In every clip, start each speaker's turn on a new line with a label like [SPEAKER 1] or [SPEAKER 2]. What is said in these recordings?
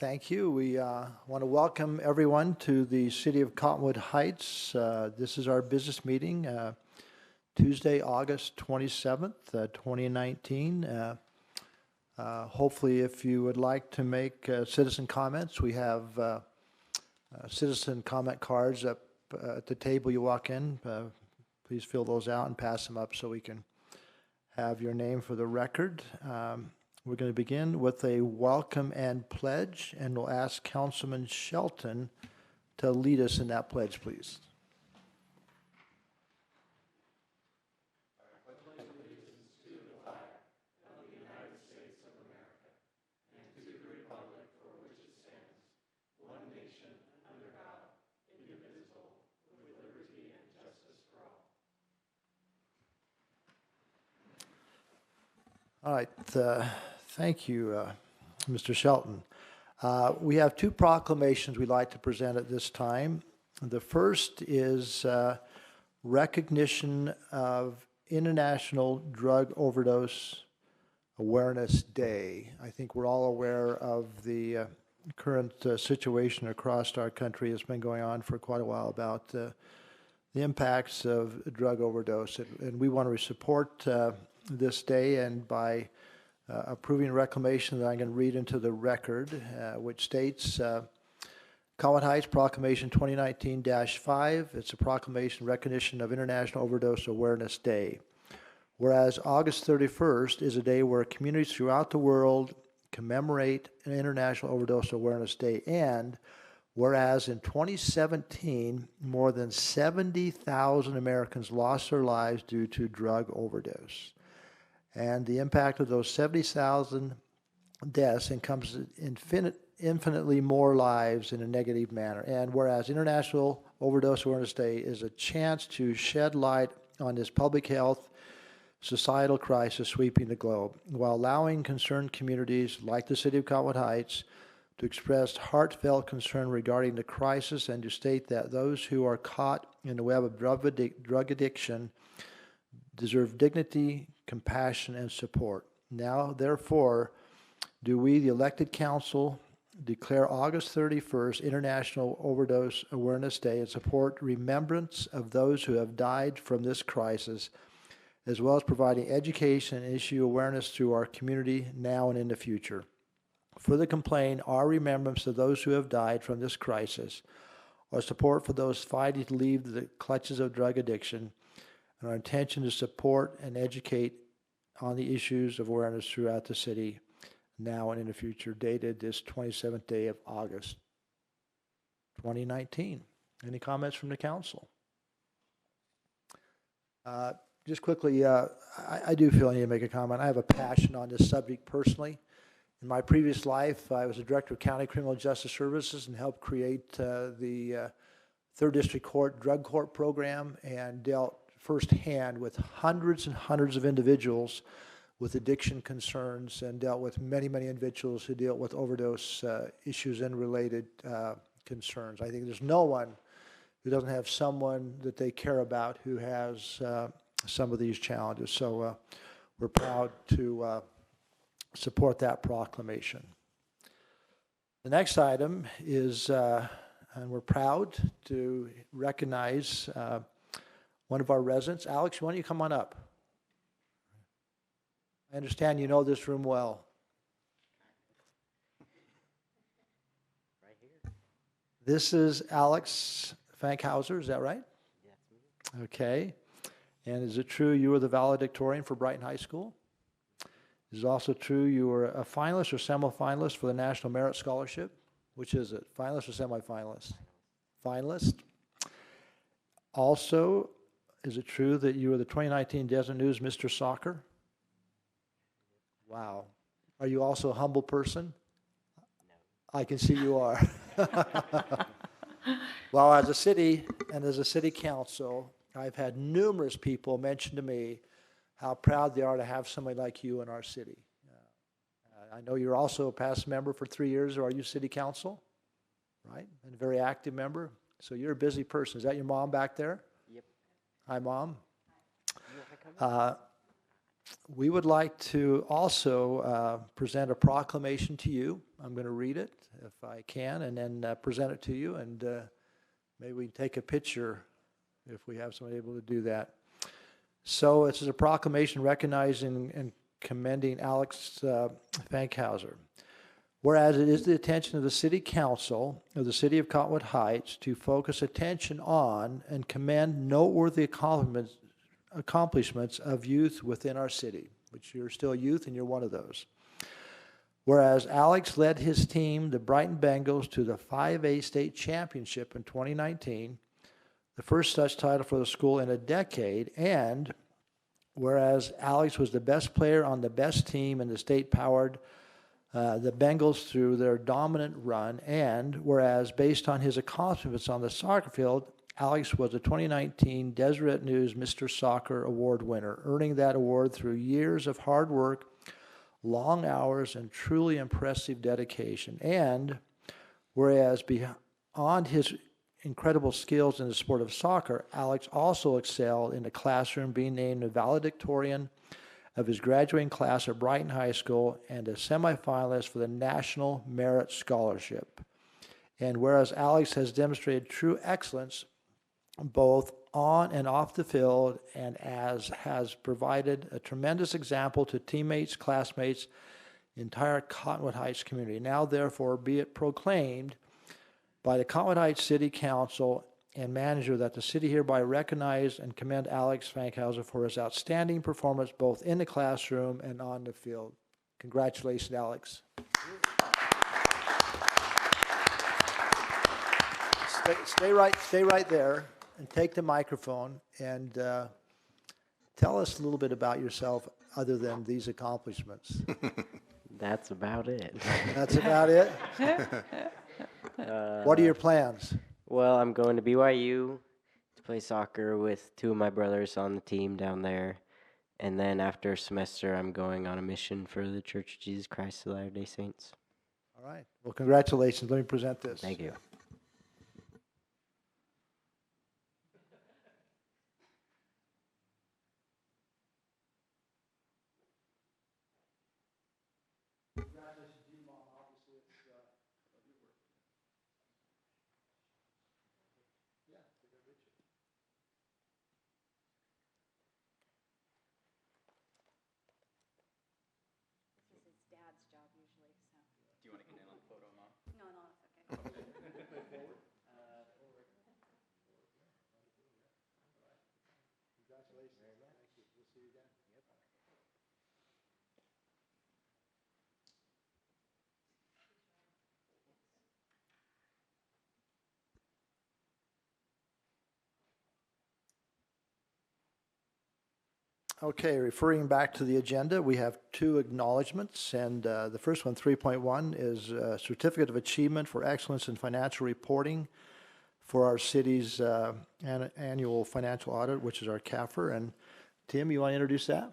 [SPEAKER 1] Thank you. We want to welcome everyone to the City of Cottonwood Heights. This is our business meeting, Tuesday, August 27th, 2019. Hopefully, if you would like to make citizen comments, we have citizen comment cards up at the table you walk in. Please fill those out and pass them up so we can have your name for the record. We're going to begin with a welcome and pledge, and we'll ask Councilman Shelton to lead us in that pledge, please. All right, thank you, Mr. Shelton. We have two proclamations we'd like to present at this time. The first is recognition of International Drug Overdose Awareness Day. I think we're all aware of the current situation across our country. It's been going on for quite a while about the impacts of drug overdose, and we want to support this day, and by approving a reclamation that I'm going to read into the record, which states, Cottonwood Heights Proclamation 2019-5, it's a proclamation recognition of International Overdose Awareness Day. Whereas August 31st is a day where communities throughout the world commemorate an International Overdose Awareness Day, and whereas in 2017, more than 70,000 Americans lost their lives due to drug overdose. And the impact of those 70,000 deaths encompasses infinitely more lives in a negative manner. And whereas International Overdose Awareness Day is a chance to shed light on this public health societal crisis sweeping the globe, while allowing concerned communities like the City of Cottonwood Heights to express heartfelt concern regarding the crisis and to state that those who are caught in the web of drug addiction deserve dignity, compassion, and support. Now, therefore, do we, the elected council, declare August 31st International Overdose Awareness Day and support remembrance of those who have died from this crisis, as well as providing education and issue awareness through our community now and in the future. Further complain our remembrance of those who have died from this crisis, our support for those fighting to leave the clutches of drug addiction, and our intention to support and educate on the issues of awareness throughout the city now and in the future, dated this 27th day of August 2019. Any comments from the council? Just quickly, I do feel I need to make a comment. I have a passion on this subject personally. In my previous life, I was a director of County Criminal Justice Services and helped create the 3rd District Court Drug Court program, and dealt firsthand with hundreds and hundreds of individuals with addiction concerns, and dealt with many, many individuals who deal with overdose issues and related concerns. I think there's no one who doesn't have someone that they care about who has some of these challenges. So we're proud to support that proclamation. The next item is, and we're proud to recognize one of our residents. Alex, why don't you come on up? I understand you know this room well.
[SPEAKER 2] Right here.
[SPEAKER 1] This is Alex Fankhauser, is that right?
[SPEAKER 2] Yes.
[SPEAKER 1] Okay. And is it true you were the valedictorian for Brighton High School? Is it also true you were a finalist or semifinalist for the National Merit Scholarship? Which is it, finalist or semifinalist? Finalist. Also, is it true that you were the 2019 Desert News Mr. Soccer? Wow. Are you also a humble person? No. I can see you are. Well, as a city and as a city council, I've had numerous people mention to me how proud they are to have somebody like you in our city. I know you're also a past member for 3 years, or are you city council? Right? And a very active member. So you're a busy person. Is that your mom back there?
[SPEAKER 2] Yep.
[SPEAKER 1] Hi, Mom. We would like to also present a proclamation to you. I'm going to read it if I can, and then present it to you, and maybe we can take a picture if we have somebody able to do that. So this is a proclamation recognizing and commending Alex Fankhauser. Whereas it is the attention of the City Council of the City of Cottonwood Heights to focus attention on and commend noteworthy accomplishments of youth within our city, which you're still youth and you're one of those. Whereas Alex led his team, the Brighton Bengals, to the 5A state championship in 2019, the first such title for the school in a decade, and whereas Alex was the best player on the best team in the state-powered the Bengals through their dominant run, and whereas based on his accomplishments on the soccer field, Alex was a 2019 Deseret News Mr. Soccer Award winner, earning that award through years of hard work, long hours, and truly impressive dedication. And whereas beyond his incredible skills in the sport of soccer, Alex also excelled in the classroom, being named a valedictorian of his graduating class at Brighton High School and a semifinalist for the National Merit Scholarship. And whereas Alex has demonstrated true excellence both on and off the field, and has provided a tremendous example to teammates, classmates, entire Cottonwood Heights community. Now, therefore, be it proclaimed by the Cottonwood Heights City Council and manager that the city hereby recognize and commend Alex Fankhauser for his outstanding performance both in the classroom and on the field. Congratulations, Alex. Stay right there and take the microphone and tell us a little bit about yourself other than these accomplishments.
[SPEAKER 2] That's about it.
[SPEAKER 1] That's about it? What are your plans?
[SPEAKER 2] Well, I'm going to BYU to play soccer with two of my brothers on the team down there. And then after a semester, I'm going on a mission for the Church of Jesus Christ of Latter-day Saints.
[SPEAKER 1] All right. Well, congratulations. Let me present this.
[SPEAKER 2] Thank you.
[SPEAKER 3] This is his dad's job usually, so. Do you want to get in on the photo, Mom? No, it's okay.
[SPEAKER 1] Okay, referring back to the agenda, we have two acknowledgements, and the first one, 3.1, is a Certificate of Achievement for Excellence in Financial Reporting for our city's annual financial audit, which is our CAFR. And Tim, you want to introduce that?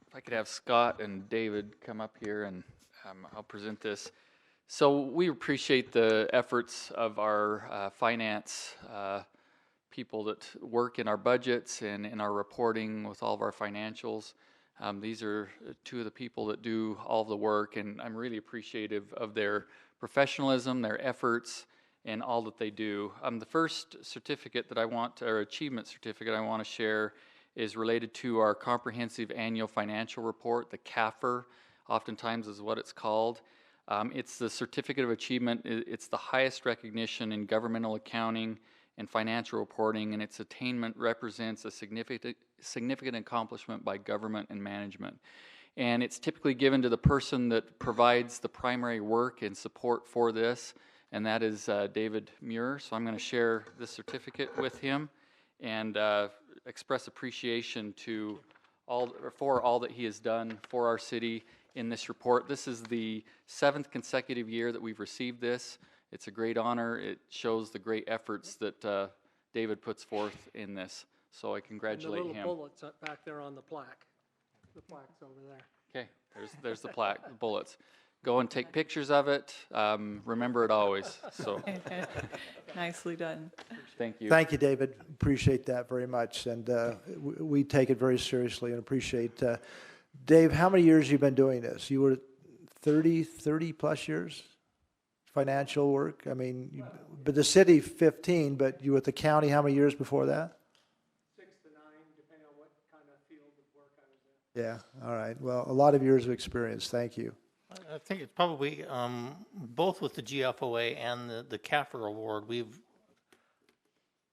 [SPEAKER 4] If I could have Scott and David come up here and I'll present this. So we appreciate the efforts of our finance people that work in our budgets and in our reporting with all of our financials. These are two of the people that do all the work, and I'm really appreciative of their professionalism, their efforts, and all that they do. The first certificate that I want, or achievement certificate I want to share, is related to our comprehensive annual financial report, the CAFR, oftentimes is what it's called. It's the Certificate of Achievement. It's the highest recognition in governmental accounting and financial reporting, and its attainment represents a significant accomplishment by government and management. And it's typically given to the person that provides the primary work and support for this, and that is David Muir. So I'm going to share this certificate with him and express appreciation to for all that he has done for our city in this report. This is the 7th consecutive year that we've received this. It's a great honor. It shows the great efforts that David puts forth in this. So I congratulate him.
[SPEAKER 5] And the little bullets back there on the plaque. The plaque's over there.
[SPEAKER 4] Okay, there's the plaque, the bullets. go and take pictures of it. Remember it always. So
[SPEAKER 5] Nicely done.
[SPEAKER 4] thank you.
[SPEAKER 1] Thank you, David. Appreciate that very much, and we take it very seriously and appreciate. Dave, how many years you been doing this? You were 30 plus years financial work? I mean, but the city 15, but you were at the county how many years before that?
[SPEAKER 6] 6 to 9, depending on what kind of field of work I was in.
[SPEAKER 1] Yeah, all right. Well, a lot of years of experience. Thank you.
[SPEAKER 7] I think it's probably both with the GFOA and the CAFR award, we've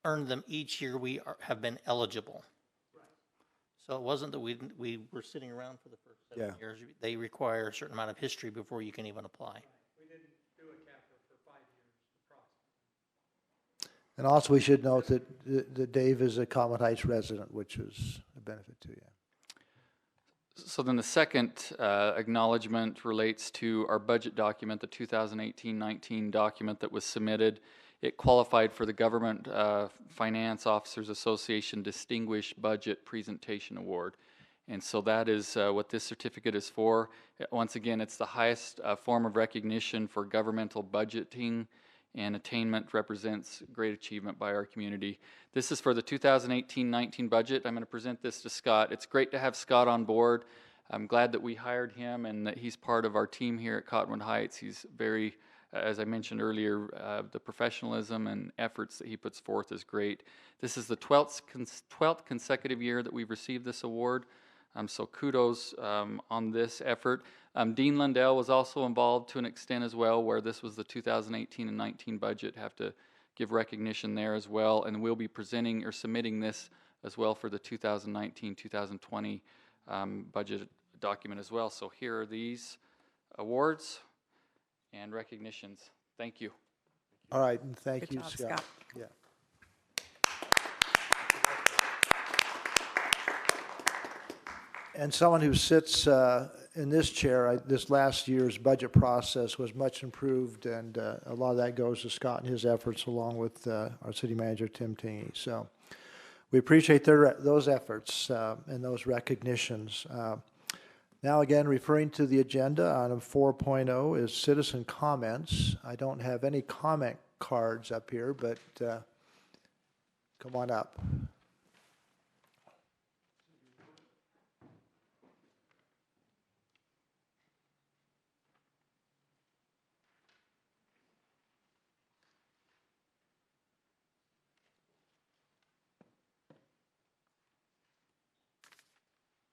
[SPEAKER 7] earned them each year we have been eligible. So it wasn't that we were sitting around for the first 7 years. They require a certain amount of history before you can even apply.
[SPEAKER 6] We didn't do a CAFR for 5 years approximately.
[SPEAKER 1] And also, we should note that Dave is a Cottonwood Heights resident, which is a benefit to you.
[SPEAKER 4] So then the second acknowledgement relates to our budget document, the 2018-19 document that was submitted. It qualified for the Government Finance Officers Association Distinguished Budget Presentation Award. And so that is what this certificate is for. Once again, it's the highest form of recognition for governmental budgeting, and attainment represents great achievement by our community. This is for the 2018-19 budget. I'm going to present this to Scott. It's great to have Scott on board. I'm glad that we hired him and that he's part of our team here at Cottonwood Heights. He's very, as I mentioned earlier, the professionalism and efforts that he puts forth is great. This is the 12th consecutive year that we've received this award. So kudos on this effort. Dean Lundell was also involved to an extent as well, where this was the 2018 and 19 budget. Have to give recognition there as well, and we'll be presenting or submitting this as well for the 2019-2020 budget document as well. So here are these awards and recognitions. Thank you.
[SPEAKER 1] All right, and thank
[SPEAKER 5] Good
[SPEAKER 1] you,
[SPEAKER 5] job,
[SPEAKER 1] Scott.
[SPEAKER 5] Scott.
[SPEAKER 1] Yeah. And someone who sits in this chair, this last year's budget process was much improved, and a lot of that goes to Scott and his efforts, along with our city manager, Tim Tingey. So we appreciate those efforts and those recognitions. Now, again, referring to the agenda, item 4.0 is citizen comments. I don't have any comment cards up here, but come on up.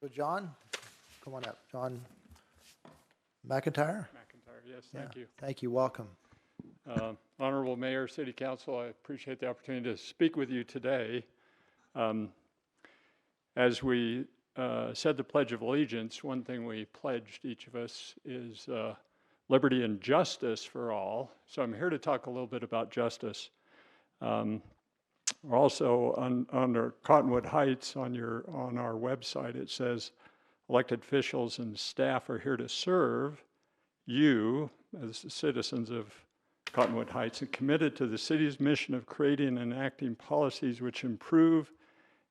[SPEAKER 1] So, John, come on up. John McIntyre?
[SPEAKER 6] McIntyre, yes, thank you.
[SPEAKER 1] Thank you. Welcome.
[SPEAKER 6] Honorable Mayor, City Council, I appreciate the opportunity to speak with you today. As we said the Pledge of Allegiance, one thing we pledged, each of us, is liberty and justice for all. So I'm here to talk a little bit about justice. Also, under Cottonwood Heights on our website, it says elected officials and staff are here to serve you as citizens of Cottonwood Heights and committed to the city's mission of creating and enacting policies which improve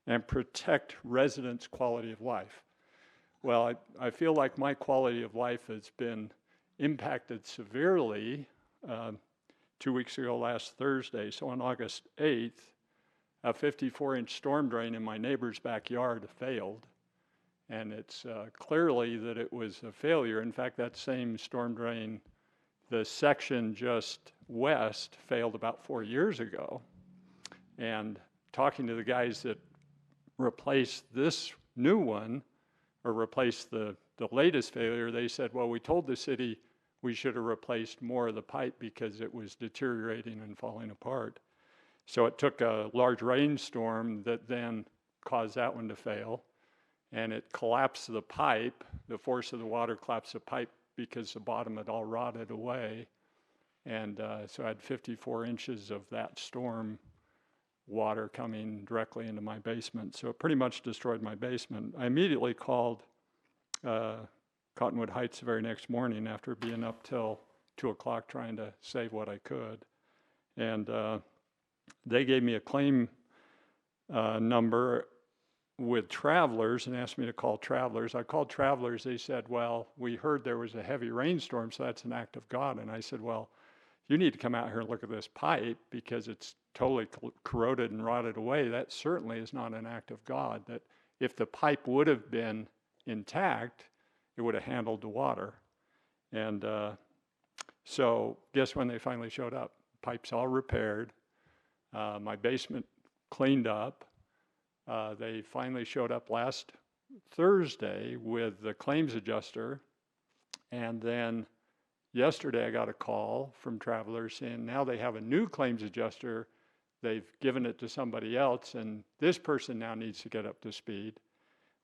[SPEAKER 6] and protect residents' quality of life. Well, I feel like my quality of life has been impacted severely 2 weeks ago, last Thursday. So on August 8th, a 54-inch storm drain in my neighbor's backyard failed. And it's clearly that it was a failure. In fact, that same storm drain, the section just west, failed about 4 years ago. And talking to the guys that replaced this new one, or replaced the latest failure, they said, well, we told the city we should have replaced more of the pipe because it was deteriorating and falling apart. So it took a large rainstorm that then caused that one to fail, and it collapsed the pipe. The force of the water collapsed the pipe because the bottom had all rotted away. And so I had 54 inches of that storm water coming directly into my basement. So it pretty much destroyed my basement. I immediately called Cottonwood Heights the very next morning after being up till 2 o'clock trying to save what I could. And they gave me a claim number with Travelers and asked me to call Travelers. I called Travelers. They said, well, we heard there was a heavy rainstorm, so that's an act of God. And I said, well, you need to come out here and look at this pipe because it's totally corroded and rotted away. That certainly is not an act of God. That if the pipe would have been intact, it would have handled the water. And so guess when they finally showed up? Pipes all repaired, my basement cleaned up. They finally showed up last Thursday with the claims adjuster. And then yesterday I got a call from Travelers saying now they have a new claims adjuster. They've given it to somebody else, and this person now needs to get up to speed.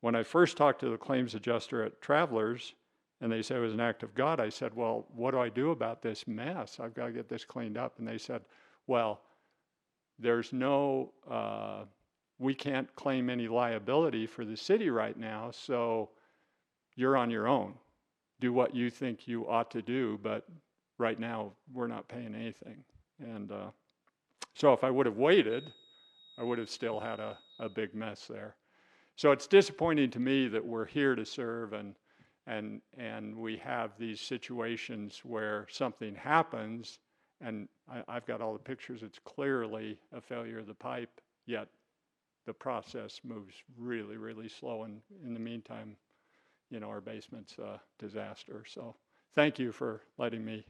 [SPEAKER 6] When I first talked to the claims adjuster at Travelers, and they said it was an act of God, I said, well, what do I do about this mess? I've got to get this cleaned up. And they said, well, there's no, we can't claim any liability for the city right now, so you're on your own. Do what you think you ought to do, but right now we're not paying anything. And so if I would have waited, I would have still had a big mess there. So it's disappointing to me that we're here to serve and we have these situations where something happens, and I've got all the pictures, it's clearly a failure of the pipe, yet the process moves really, really slow. And in the meantime, you know, our basement's a disaster. So thank you for letting me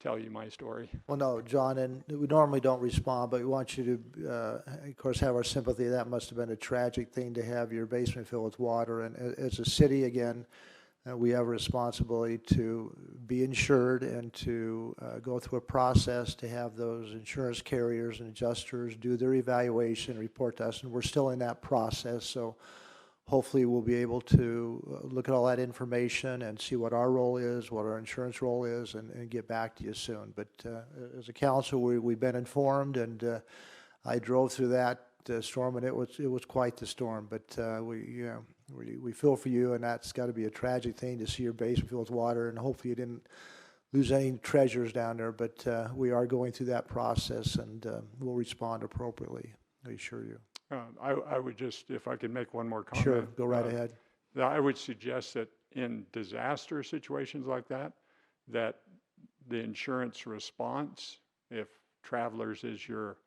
[SPEAKER 6] tell you my story.
[SPEAKER 1] Well, no, John, and we normally don't respond, but we want you to, of course, have our sympathy. That must have been a tragic thing to have your basement filled with water. And as a city, again, we have a responsibility to be insured and to go through a process to have those insurance carriers and adjusters do their evaluation, report to us, and we're still in that process. So hopefully we'll be able to look at all that information and see what our role is, what our insurance role is, and get back to you soon. But as a council, we've been informed, and I drove through that storm, and it was quite the storm. But we feel for you, and that's got to be a tragic thing to see your basement filled with water, and hopefully you didn't lose any treasures down there. But we are going through that process, and we'll respond appropriately, I assure you.
[SPEAKER 6] I would just, if I could make one more comment.
[SPEAKER 1] Sure, go right ahead.
[SPEAKER 6] I would suggest that in disaster situations like that, that the insurance response, if Travelers is your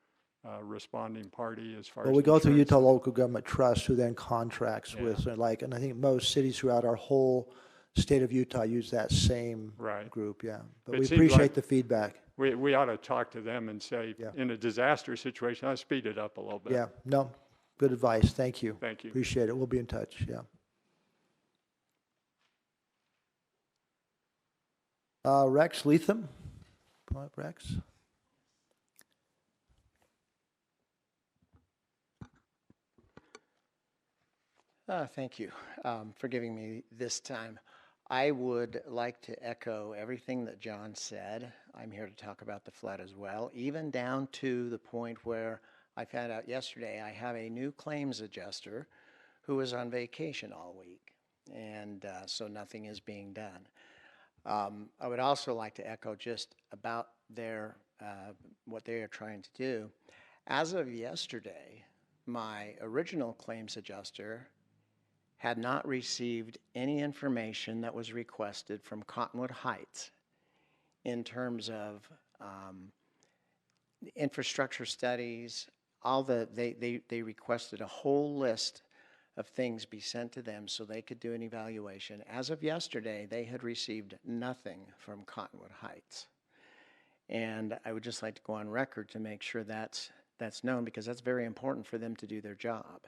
[SPEAKER 6] responding party as far as
[SPEAKER 1] Well, we go through
[SPEAKER 6] insurance.
[SPEAKER 1] Utah Local Government Trust, who then contracts with, and I think most cities throughout our whole state of Utah use that same group, yeah. But
[SPEAKER 6] It
[SPEAKER 1] we
[SPEAKER 6] seems
[SPEAKER 1] appreciate
[SPEAKER 6] like
[SPEAKER 1] the feedback.
[SPEAKER 6] We ought to talk to them and say,
[SPEAKER 1] Yeah.
[SPEAKER 6] in a disaster situation, I'll speed it up a little bit.
[SPEAKER 1] Yeah, no, good advice, thank you.
[SPEAKER 6] Thank you.
[SPEAKER 1] Appreciate it, we'll be in touch, yeah. Rex Leatham, come on up, Rex.
[SPEAKER 8] Thank you for giving me this time. I would like to echo everything that John said. I'm here to talk about the flood as well, even down to the point where I found out yesterday I have a new claims adjuster who is on vacation all week, and so nothing is being done. I would also like to echo just about their what they are trying to do. As of yesterday, my original claims adjuster had not received any information that was requested from Cottonwood Heights in terms of infrastructure studies. They requested a whole list of things be sent to them so they could do an evaluation. As of yesterday, they had received nothing from Cottonwood Heights. And I would just like to go on record to make sure that's known, because that's very important for them to do their job.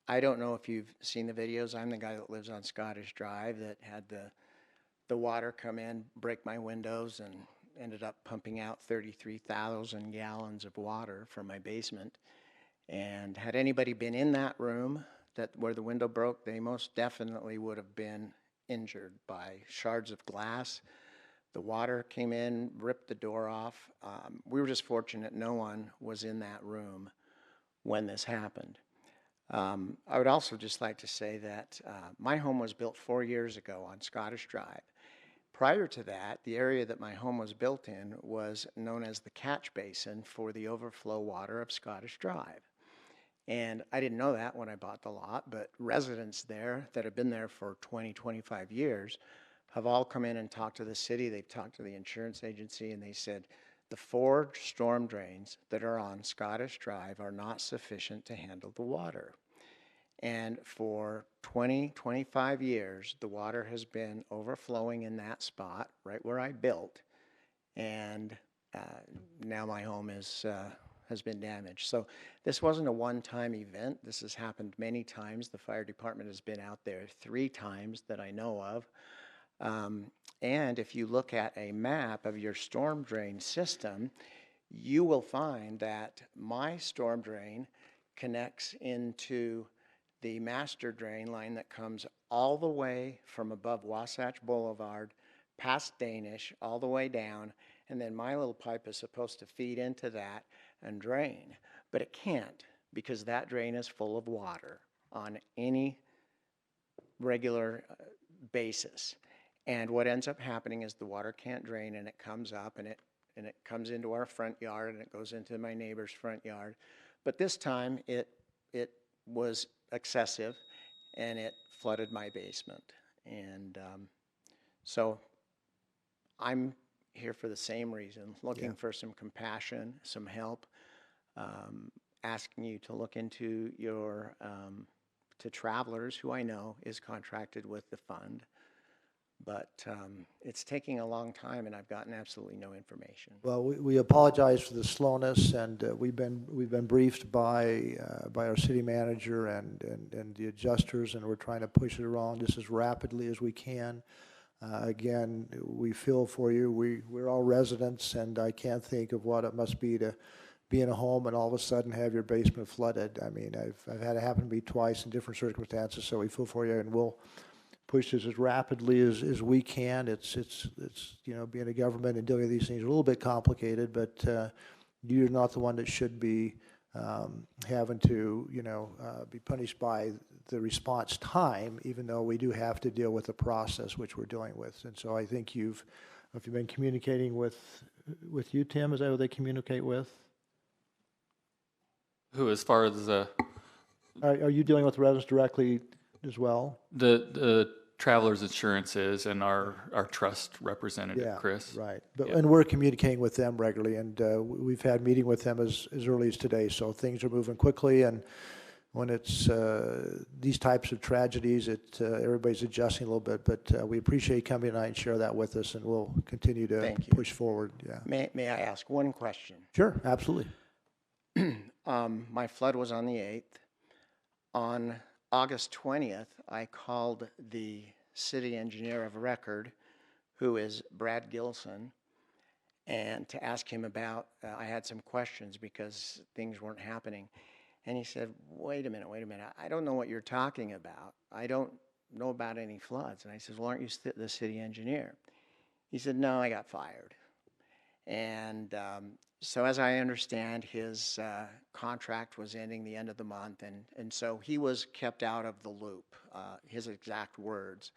[SPEAKER 8] I don't know if you've seen the videos. I'm the guy that lives on Scottish Drive that had the water come in, break my windows, and ended up pumping out 33,000 gallons of water from my basement. And had anybody been in that room where the window broke, they most definitely would have been injured by shards of glass. The water came in, ripped the door off. We were just fortunate no one was in that room when this happened. I would also just like to say that my home was built 4 years ago on Scottish Drive. Prior to that, the area that my home was built in was known as the catch basin for the overflow water of Scottish Drive. And I didn't know that when I bought the lot, but residents there that have been there for 20, 25 years have all come in and talked to the city. They've talked to the insurance agency, and they said the 4 storm drains that are on Scottish Drive are not sufficient to handle the water. And for 20, 25 years, the water has been overflowing in that spot right where I built. And now my home has been damaged. So this wasn't a one-time event. This has happened many times. The fire department has been out there 3 times that I know of. And if you look at a map of your storm drain system, you will find that my storm drain connects into the master drain line that comes all the way from above Wasatch Boulevard, past Danish, all the way down, and then my little pipe is supposed to feed into that and drain. But it can't, because that drain is full of water on any regular basis. And what ends up happening is the water can't drain, and it comes up, and it comes into our front yard, and it goes into my neighbor's front yard. But this time it was excessive, and it flooded my basement. And so I'm here for the same reason, looking for some compassion, some help, asking you to look into your, to Travelers, who I know is contracted with the fund. But it's taking a long time, and I've gotten absolutely no information.
[SPEAKER 1] Well, we apologize for the slowness, and we've been briefed by our city manager and the adjusters, and we're trying to push it along just as rapidly as we can. Again, we feel for you. We're all residents, and I can't think of what it must be to be in a home and all of a sudden have your basement flooded. I mean, I've had it happen to me twice in different circumstances, so we feel for you, and we'll push this as rapidly as we can. It's you know, being a government and dealing with these things is a little bit complicated, but you're not the one that should be having to, you know, be punished by the response time, even though we do have to deal with the process which we're dealing with. And so I think if you've been communicating with you, Tim, is that who they communicate with?
[SPEAKER 4] Who, as far as
[SPEAKER 1] Are you dealing with residents directly as well?
[SPEAKER 4] the Travelers Insurance is, and our trust representative, Chris.
[SPEAKER 1] Right. But,
[SPEAKER 4] Yeah.
[SPEAKER 1] and we're communicating with them regularly, and we've had meeting with them as early as today, so things are moving quickly, and when it's these types of tragedies, everybody's adjusting a little bit, but we appreciate you coming tonight and share that with us, and we'll continue to
[SPEAKER 8] Thank you.
[SPEAKER 1] push forward. Yeah.
[SPEAKER 8] May I ask one question?
[SPEAKER 1] Sure, absolutely.
[SPEAKER 8] My flood was on the 8th. On August 20th, I called the city engineer of record, who is Brad Gilson, and to ask him about, I had some questions because things weren't happening. And he said, wait a minute, I don't know what you're talking about. I don't know about any floods. And I said, well, aren't you the city engineer? He said, no, I got fired. And so as I understand, his contract was ending the end of the month, and so he was kept out of the loop, his exact words.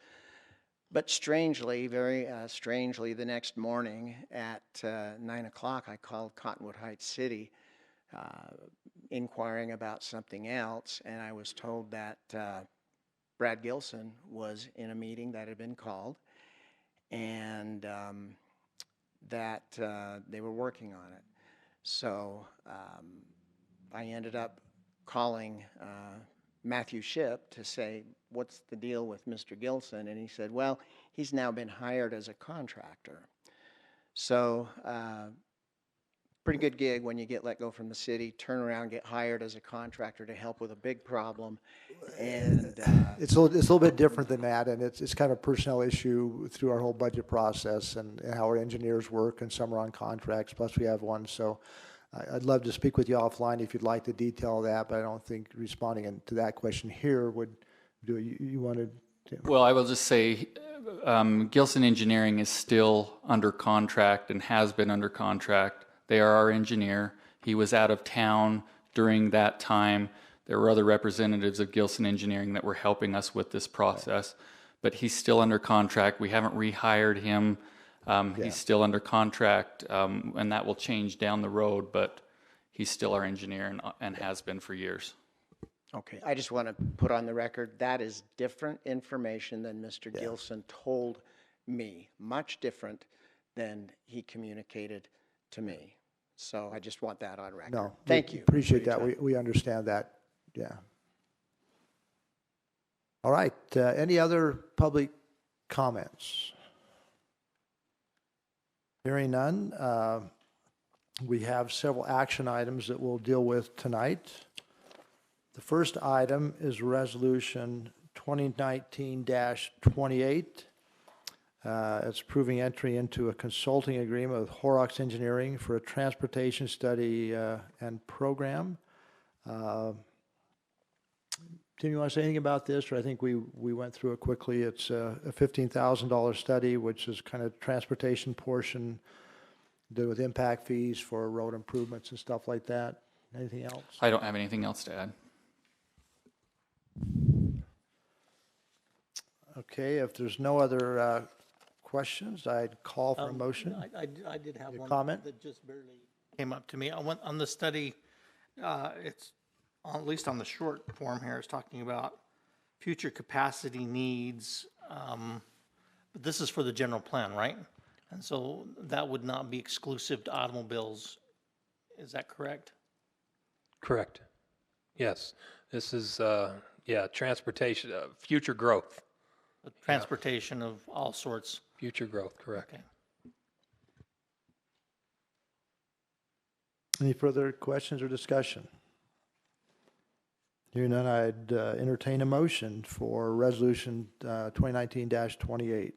[SPEAKER 8] But strangely, very strangely, the next morning at 9 o'clock, I called Cottonwood Heights City inquiring about something else, and I was told that Brad Gilson was in a meeting that had been called, and that they were working on it. So I ended up calling Matthew Shipp to say, what's the deal with Mr. Gilson? And he said, well, he's now been hired as a contractor. So pretty good gig when you get let go from the city, turn around, get hired as a contractor to help with a big problem. And
[SPEAKER 1] It's a little bit different than that, and it's kind of a personnel issue through our whole budget process and how our engineers work, and some are on contracts, plus we have one. So I'd love to speak with you offline if you'd like to detail that, but I don't think responding to that question here would do it. You wanted to?
[SPEAKER 4] Well, I will just say Gilson Engineering is still under contract and has been under contract. They are our engineer. He was out of town during that time. There were other representatives of Gilson Engineering that were helping us with this process, but he's still under contract. We haven't rehired him. He's still under contract, and that will change down the road, but he's still our engineer and has been for years.
[SPEAKER 8] Okay, I just want to put on the record, that is different information than Mr. Gilson told me, much different than he communicated to me. So I just want that on record.
[SPEAKER 1] No.
[SPEAKER 8] Thank
[SPEAKER 1] we
[SPEAKER 8] you.
[SPEAKER 1] Appreciate
[SPEAKER 8] for your
[SPEAKER 1] that.
[SPEAKER 8] time.
[SPEAKER 1] We understand that. Yeah. All right. Any other public comments? Hearing none, we have several action items that we'll deal with tonight. The first item is Resolution 2019-28. It's approving entry into a consulting agreement with Horrocks Engineering for a transportation study and program. Tim, you want to say anything about this? Or I think we went through it quickly. It's a $15,000 study, which is kind of transportation portion, do with impact fees for road improvements and stuff like that. Anything else?
[SPEAKER 4] I don't have anything else to add.
[SPEAKER 1] Okay, if there's no other questions, I'd call for a motion.
[SPEAKER 7] I did have
[SPEAKER 1] Your
[SPEAKER 7] one
[SPEAKER 1] comment?
[SPEAKER 7] that just barely came up to me. I went on the study, it's, at least on the short form here, it's talking about future capacity needs. But this is for the general plan, right? And so that would not be exclusive to automobiles. Is that correct?
[SPEAKER 9] Correct. Yes. This is, transportation, future growth.
[SPEAKER 7] Transportation of all sorts.
[SPEAKER 9] Future growth, correct.
[SPEAKER 7] Okay.
[SPEAKER 1] Any further questions or discussion? Hearing none, I'd entertain a motion for Resolution 2019-28.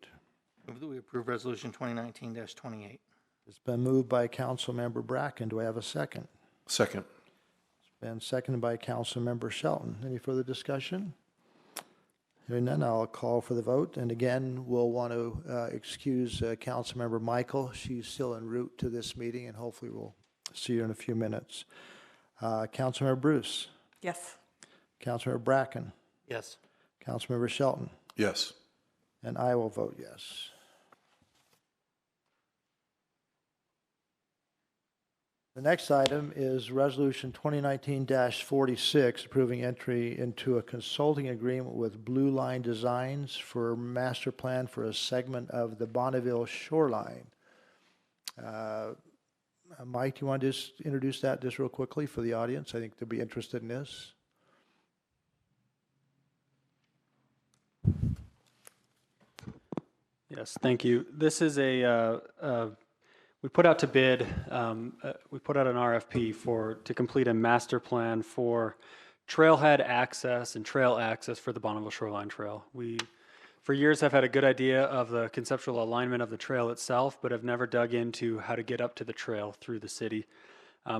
[SPEAKER 7] Move that we approve Resolution 2019-28.
[SPEAKER 1] It's been moved by Councilmember Bracken. Do I have a second?
[SPEAKER 10] Second.
[SPEAKER 1] It's been seconded by Councilmember Shelton. Any further discussion? Hearing none, I'll call for the vote. And again, we'll want to excuse Councilmember Michael. She's still en route to this meeting, and hopefully we'll see you in a few minutes. Councilmember Bruce.
[SPEAKER 5] Yes.
[SPEAKER 1] Councilmember Bracken.
[SPEAKER 7] Yes.
[SPEAKER 1] Councilmember Shelton.
[SPEAKER 10] Yes.
[SPEAKER 1] And I will vote yes. The next item is Resolution 2019-46, approving entry into a consulting agreement with Blue Line Designs for master plan for a segment of the Bonneville shoreline. Mike, do you want to just introduce that just real quickly for the audience? I think they'll be interested in this.
[SPEAKER 11] Yes, thank you. This is we put out to bid, we put out an RFP to complete a master plan for trailhead access and trail access for the Bonneville Shoreline Trail. We, for years, have had a good idea of the conceptual alignment of the trail itself, but have never dug into how to get up to the trail through the city.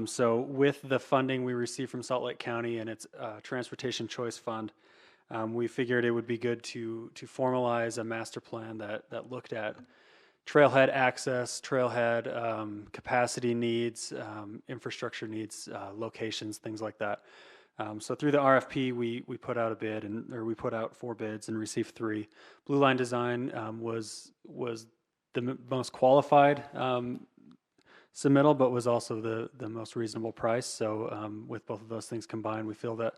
[SPEAKER 11] So with the funding we received from Salt Lake County and its Transportation Choice Fund, we figured it would be good to formalize a master plan that looked at trailhead access, trailhead capacity needs, infrastructure needs, locations, things like that. So through the RFP, we put out a bid, we put out 4 bids and received 3. Blue Line Design was the most qualified submittal, but was also the most reasonable price. So with both of those things combined, we feel that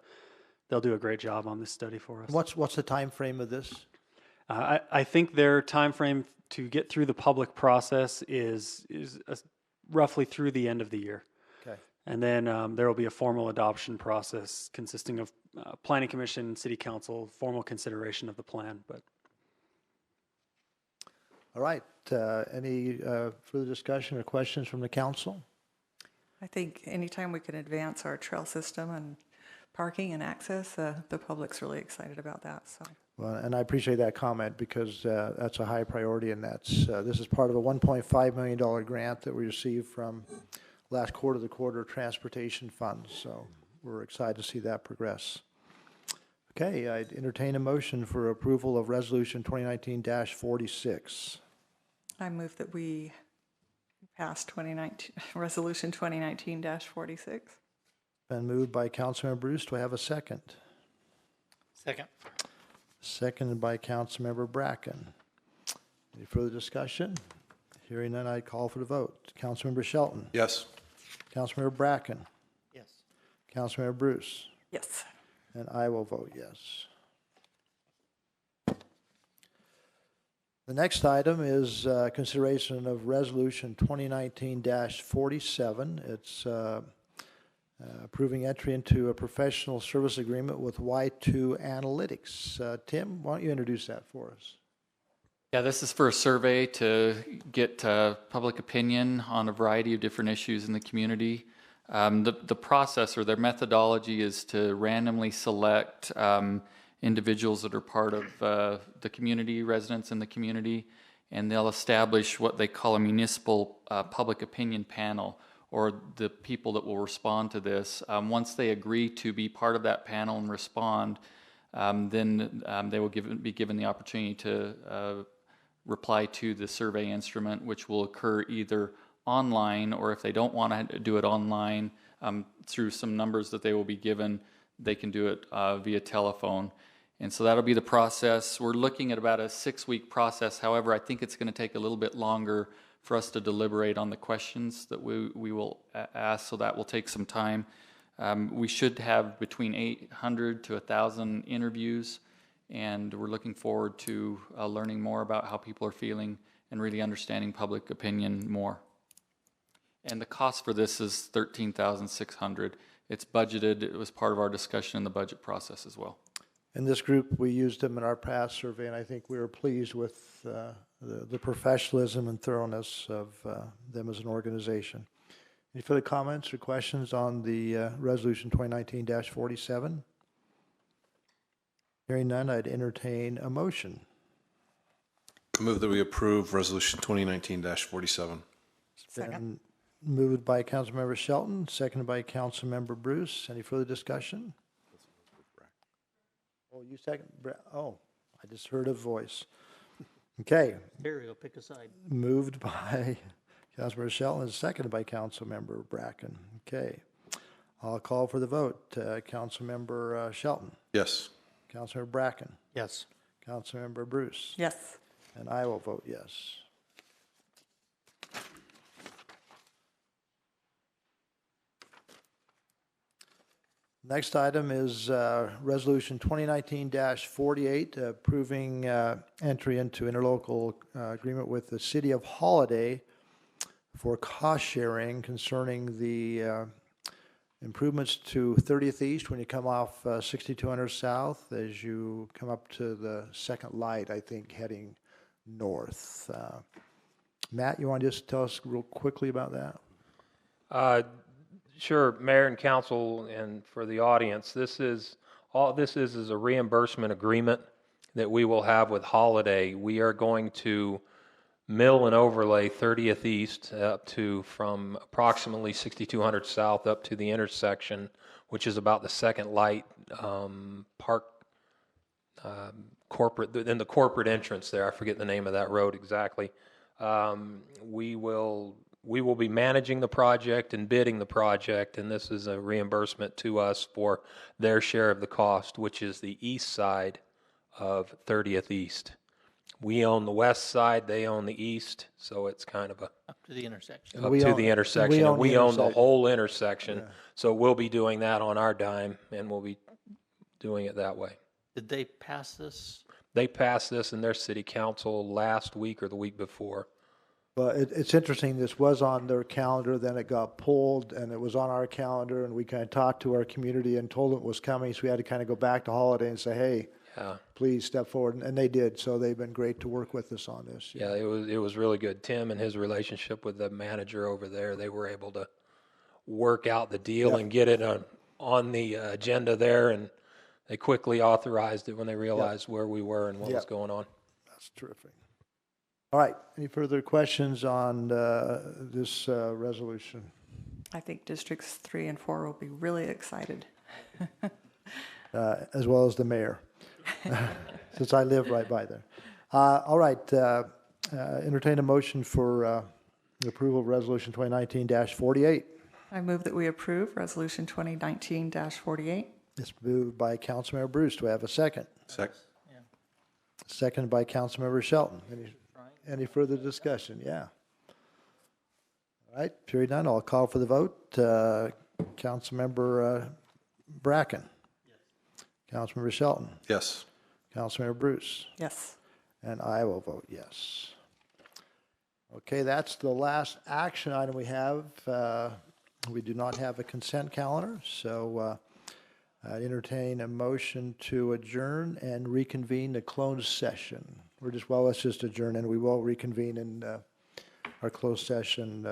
[SPEAKER 11] they'll do a great job on this study for us.
[SPEAKER 1] What's the time frame of this?
[SPEAKER 11] I think their time frame to get through the public process is roughly through the end of the year.
[SPEAKER 1] Okay.
[SPEAKER 11] And then there will be a formal adoption process consisting of Planning Commission, City Council, formal consideration of the plan. But
[SPEAKER 1] all right. Any further discussion or questions from the council?
[SPEAKER 5] I think anytime we can advance our trail system and parking and access, the public's really excited about that. So.
[SPEAKER 1] Well, and I appreciate that comment because that's a high priority, and this is part of a $1.5 million grant that we received from last quarter transportation funds. So we're excited to see that progress. Okay, I'd entertain a motion for approval of Resolution 2019-46.
[SPEAKER 5] I move that we pass Resolution 2019-46.
[SPEAKER 1] Been moved by Councilmember Bruce. Do I have a second?
[SPEAKER 7] Second.
[SPEAKER 1] Seconded by Councilmember Bracken. Any further discussion? Hearing none, I call for the vote. Councilmember Shelton.
[SPEAKER 10] Yes.
[SPEAKER 1] Councilmember Bracken.
[SPEAKER 7] Yes.
[SPEAKER 1] Councilmember Bruce.
[SPEAKER 5] Yes.
[SPEAKER 1] And I will vote yes. The next item is consideration of Resolution 2019-47. It's approving entry into a professional service agreement with Y2 Analytics. Tim, why don't you introduce that for us?
[SPEAKER 4] Yeah, this is for a survey to get public opinion on a variety of different issues in the community. The process or their methodology is to randomly select individuals that are part of the community, residents in the community, and they'll establish what they call a municipal public opinion panel, or the people that will respond to this. Once they agree to be part of that panel and respond, then they will be given the opportunity to reply to the survey instrument, which will occur either online, or if they don't want to do it online, through some numbers that they will be given, they can do it via telephone. And so that'll be the process. We're looking at about a 6-week process. However, I think it's going to take a little bit longer for us to deliberate on the questions that we will ask, so that will take some time. We should have between 800 to 1,000 interviews, and we're looking forward to learning more about how people are feeling and really understanding public opinion more. And the cost for this is $13,600. It's budgeted. It was part of our discussion in the budget process as well.
[SPEAKER 1] In this group, we used them in our past survey, and I think we were pleased with the professionalism and thoroughness of them as an organization. Any further comments or questions on the Resolution 2019-47? Hearing none, I'd entertain a motion.
[SPEAKER 10] I move that we approve Resolution 2019-47.
[SPEAKER 5] Second.
[SPEAKER 1] Moved by Councilmember Shelton, seconded by Councilmember Bruce. Any further discussion? Oh, you second? Oh, I just heard a voice. Okay.
[SPEAKER 7] Barry will pick a side.
[SPEAKER 1] Moved by Councilmember Shelton and seconded by Councilmember Bracken. Okay. I'll call for the vote. Councilmember Shelton.
[SPEAKER 10] Yes.
[SPEAKER 1] Councilmember Bracken.
[SPEAKER 7] Yes.
[SPEAKER 1] Councilmember Bruce.
[SPEAKER 5] Yes.
[SPEAKER 1] And I will vote yes. Next item is Resolution 2019-48, approving entry into interlocal agreement with the City of Holiday for cost sharing concerning the improvements to 30th East when you come off 6200 South as you come up to the second light, I think, heading north. Matt, you want to just tell us real quickly about that?
[SPEAKER 9] Sure, Mayor and Council, and for the audience, all this is a reimbursement agreement that we will have with Holiday. We are going to mill and overlay 30th East up to from approximately 6200 South up to the intersection, which is about the second light park corporate, in the corporate entrance there. I forget the name of that road exactly. We will be managing the project and bidding the project, and this is a reimbursement to us for their share of the cost, which is the east side of 30th East. We own the west side, they own the east, so it's kind of a...
[SPEAKER 7] Up to the intersection.
[SPEAKER 9] Up to the intersection, and we own the whole intersection,
[SPEAKER 1] Yeah.
[SPEAKER 9] so we'll be doing that on our dime, and we'll be doing it that way.
[SPEAKER 7] Did they pass this?
[SPEAKER 9] They passed this in their city council last week or the week before.
[SPEAKER 1] Well, it's interesting, this was on their calendar, then it got pulled, and it was on our calendar, and we kind of talked to our community and told them it was coming, so we had to kind of go back to Holiday and say, hey,
[SPEAKER 9] Yeah.
[SPEAKER 1] please step forward, and they did, so they've been great to work with us on this.
[SPEAKER 9] Yeah, it was really good. Tim and his relationship with the manager over there, they were able to work out the deal and get it on the agenda there, and they quickly authorized it when they realized where we were and what was going on.
[SPEAKER 1] That's terrific. All right, any further questions on this resolution?
[SPEAKER 5] I think Districts 3 and 4 will be really excited.
[SPEAKER 1] As well as the mayor, since I live right by there. All right, entertain a motion for the approval of Resolution 2019-48.
[SPEAKER 5] I move that we approve Resolution 2019-48.
[SPEAKER 1] It's moved by Councilmember Bruce. Do I have a second?
[SPEAKER 10] Second.
[SPEAKER 1] Seconded by Councilmember Shelton. Any further discussion? Yeah. All right, period none. I'll call for the vote. Councilmember Bracken. Yes. Councilmember Shelton,
[SPEAKER 10] Yes.
[SPEAKER 1] Councilmember Bruce,
[SPEAKER 5] Yes.
[SPEAKER 1] and I will vote yes. Okay, that's the last action item we have. We do not have a consent calendar, so I entertain a motion to adjourn and reconvene the closed session. Let's just adjourn, and we will reconvene in our closed session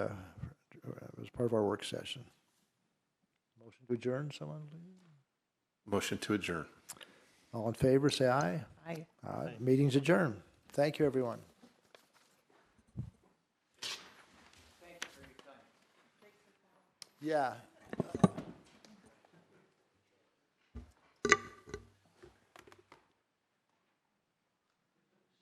[SPEAKER 1] as part of our work session. Motion to adjourn, someone please?
[SPEAKER 10] Motion to adjourn.
[SPEAKER 1] All in favor, say aye.
[SPEAKER 5] Aye.
[SPEAKER 1] Meeting's adjourned. Thank you, everyone. Yeah.